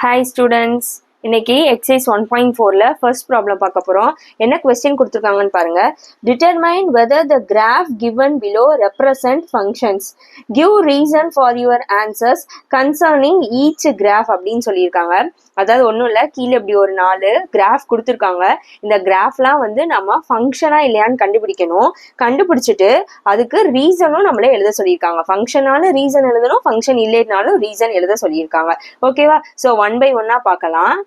Hi students, இன்னைக்கு exercise 1.4ல first problem பார்க்க போறோம். என்ன question கொடுத்திருக்காங்கன்னு பாருங்க. Determine whether the graph given below represent functions. Give reason for your answers concerning each graph அப்படின்னு சொல்லியிருக்காங்க. அதாவது ஒன்றும் இல்லை, கீழே இப்படி ஒரு 4 கிராஃப் கொடுத்துருக்காங்க. இந்த கிராஃப்லாம் வந்து நம்ம ஃபங்க்ஷனா இல்லையான்னு கண்டுபிடிக்கணும். கண்டுபிடிச்சிட்டு அதுக்கு ரீசனும் நம்மளே எழுத சொல்லியிருக்காங்க. ஃபங்க்ஷனாலும் ரீசன் எழுதணும், ஃபங்க்ஷன் இல்லைனாலும் ரீசன் எழுத சொல்லியிருக்காங்க. ஓகேவா? ஸோ 1 by 1 பார்க்கலாம்.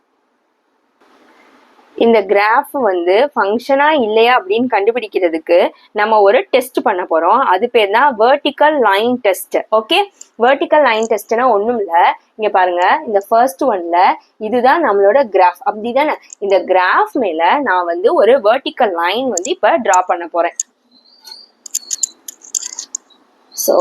இந்த கிராஃப் வந்து ஃபங்க்ஷனா இல்லையா அப்படின்னு கண்டுபிடிக்கிறதுக்கு நம்ம ஒரு டெஸ்ட் பண்ண போறோம். அது பேர் தான் vertical line test. Okay, vertical line டெஸ்ட்னா ஒன்றும் இல்லை, இங்க பாருங்க, இந்த ஃபர்ஸ்ட் ஒன்ல இதுதான் நம்மளோட கிராஃப். அப்படிதானே? இந்த கிராஃப் மேல நான் வந்து ஒரு வெர்டிக்கல் லைன் வந்து இப்ப டிரா பண்ண போறேன். ஸோ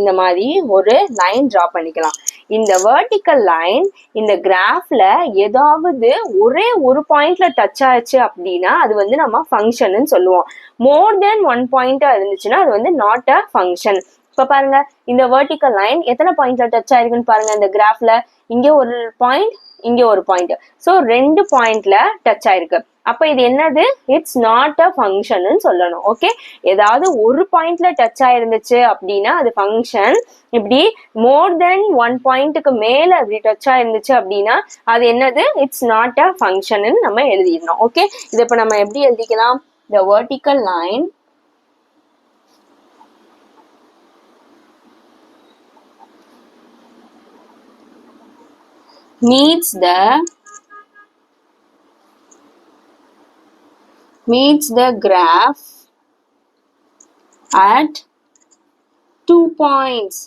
இந்த மாதிரி ஒரு லைன் டிரா பண்ணிக்கலாம். இந்த வெர்டிக்கல் லைன் இந்த கிராஃப்ல ஏதாவது ஒரே ஒரு பாயிண்ட்ல டச் ஆயிடுச்சு அப்படின்னா அது வந்து நம்ம ஃபங்க்ஷன் சொல்லுவோம். மோர் தென் 1 பாயிண்டா இருந்துச்சுன்னா அது வந்து நாட் அ ஃபங்க்ஷன். இப்ப பாருங்க, இந்த வெர்டிக்கல் லைன் எத்தனை பாயிண்ட்ல டச் ஆயிருக்குன்னு பாருங்க. இந்த கிராஃப்ல இங்க ஒரு பாயிண்ட், இங்க ஒரு பாயிண்ட், ஸோ 2 பாயிண்ட்ல டச் ஆயிருக்கு. அப்ப இது என்னது? இட்ஸ் நாட் அ ஃபங்க்ஷன் சொல்லணும். ஓகே, ஏதாவது ஒரு பாயிண்ட்ல டச் ஆயிருந்துச்சு அப்படின்னா அது ஃபங்க்ஷன். இப்படி மோர் தென் 1 பாயிண்ட்டுக்கு மேல அப்படி டச் ஆயிருந்துச்சு அப்படின்னா அது என்னது? இட்ஸ் நாட் அ ஃபங்க்ஷன் நம்ம எழுதிடணும். ஓகே, இதை இப்ப நம்ம எப்படி எழுதிக்கலாம்? the vertical line meets the graph at 2 points.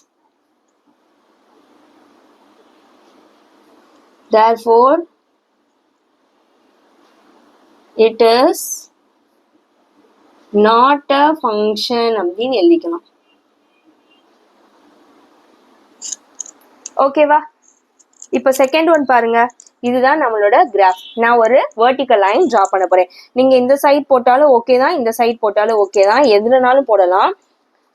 Therefore, it is not a function அப்படின்னு எழுதிக்கலாம். ஓகேவா? இப்ப செகண்ட் ஒன் பாருங்க, இதுதான் நம்மளோட கிராஃப். நான் ஒரு வெர்டிக்கல் லைன் டிரா பண்ண போறேன். நீங்க இந்த சைட் போட்டாலும் ஓகே தான், இந்த சைட் போட்டாலும் ஓகே தான், எதுனாலும் போடலாம்.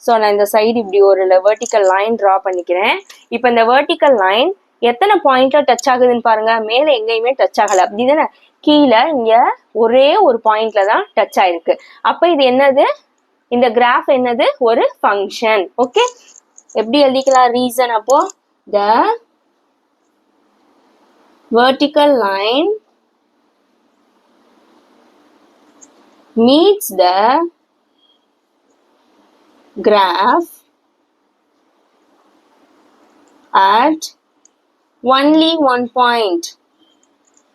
ஸோ நான் இந்த சைடு இப்படி ஒரு வெர்டிக்கல் லைன் டிரா பண்ணிக்கிறேன். இப்போ இந்த வெர்டிக்கல் லைன் எத்தனை பாயிண்ட்ல டச் ஆகுதுன்னு பாருங்க. மேல எங்கேயுமே டச் ஆகல, அப்படிதானே? கீழே இங்க ஒரே ஒரு பாயிண்ட்ல தான் டச் ஆயிருக்கு. அப்ப இது என்னது? இந்த கிராஃப் என்னது? ஒரு ஃபங்க்ஷன். ஓகே, எப்படி எழுதிக்கலாம் ரீசன்? அப்போ த vertical line meets the graph at only 1 point.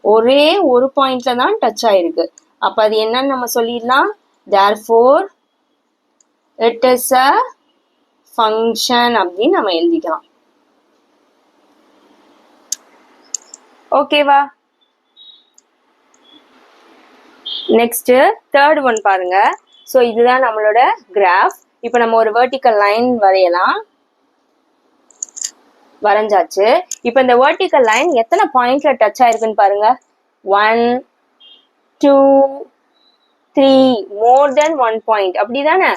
ஒரே ஒரு பாயிண்ட்ல தான் டச் ஆயிருக்கு. அப்ப அது என்னன்னு நம்ம சொல்லிடலாம். therefore it is a function அப்படின்னு நம்ம எழுதிக்கலாம். ஓகேவா? நெக்ஸ்ட் தேர்ட் ஒன் பாருங்க. ஸோ இதுதான் நம்மளோட கிராஃப். இப்போ நம்ம ஒரு வெர்டிக்கல் லைன் வரையலாம். வரைஞ்சாச்சு. இப்போ இந்த வெர்டிக்கல் லைன் எத்தனை பாயிண்ட்ல டச் ஆயிருக்குன்னு பாருங்க. 1 2 3, மோர் தென் 1 பாயிண்ட், அப்படிதானே?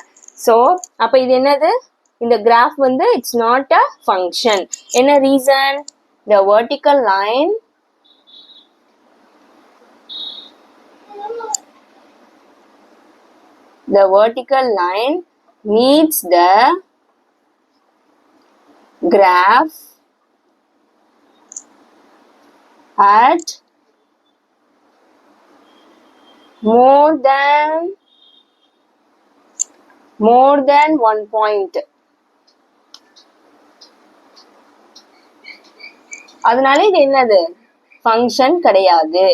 ஸோ அப்ப இது என்னது? இந்த கிராஃப் வந்து இட்ஸ் நாட் அ ஃபங்க்ஷன். என்ன reason? the vertical line meets the graph at more than 1 point. அதனால இது என்னது? ஃபங்க்ஷன் கிடையாது.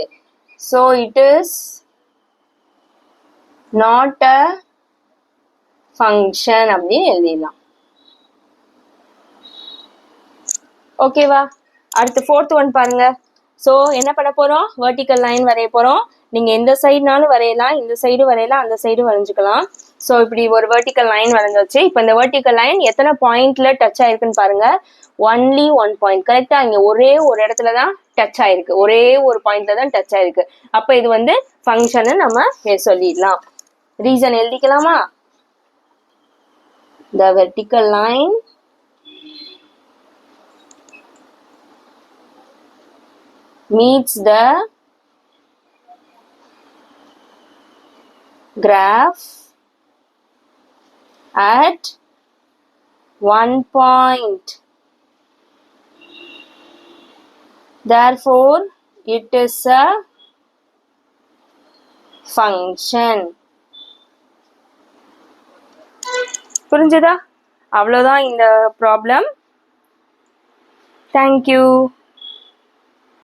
So it is not a function அப்படின்னு எழுதிடலாம். ஓகேவா? அடுத்து ஃபோர்த் ஒன் பாருங்க. ஸோ என்ன பண்ண போறோம்? வெர்டிக்கல் லைன் வரைய போறோம். நீங்க எந்த சைடுனாலும் வரையலாம், இந்த சைடு வரையலாம், அந்த சைடு வரைஞ்சுக்கலாம். ஸோ இப்படி ஒரு வெர்டிக்கல் லைன் வரைஞ்சாச்சு. இப்போ இந்த வெர்டிக்கல் லைன் எத்தனை பாயிண்ட்ல டச் ஆயிருக்குன்னு பாருங்க. only 1 point. கரெக்டா? இங்க ஒரே ஒரு இடத்துல தான் டச் ஆயிருக்கு, ஒரே ஒரு பாயிண்ட்ல தான் டச் ஆயிருக்கு. அப்ப இது வந்து ஃபங்க்ஷன் நம்ம சொல்லிடலாம். Reason எழுதிக்கலாமா? the vertical line meets the graph at one point. Therefore, it is a function. புரிஞ்சுதா? அவ்வளோதான் இந்த ப்ராப்ளம். தேங்க்யூ.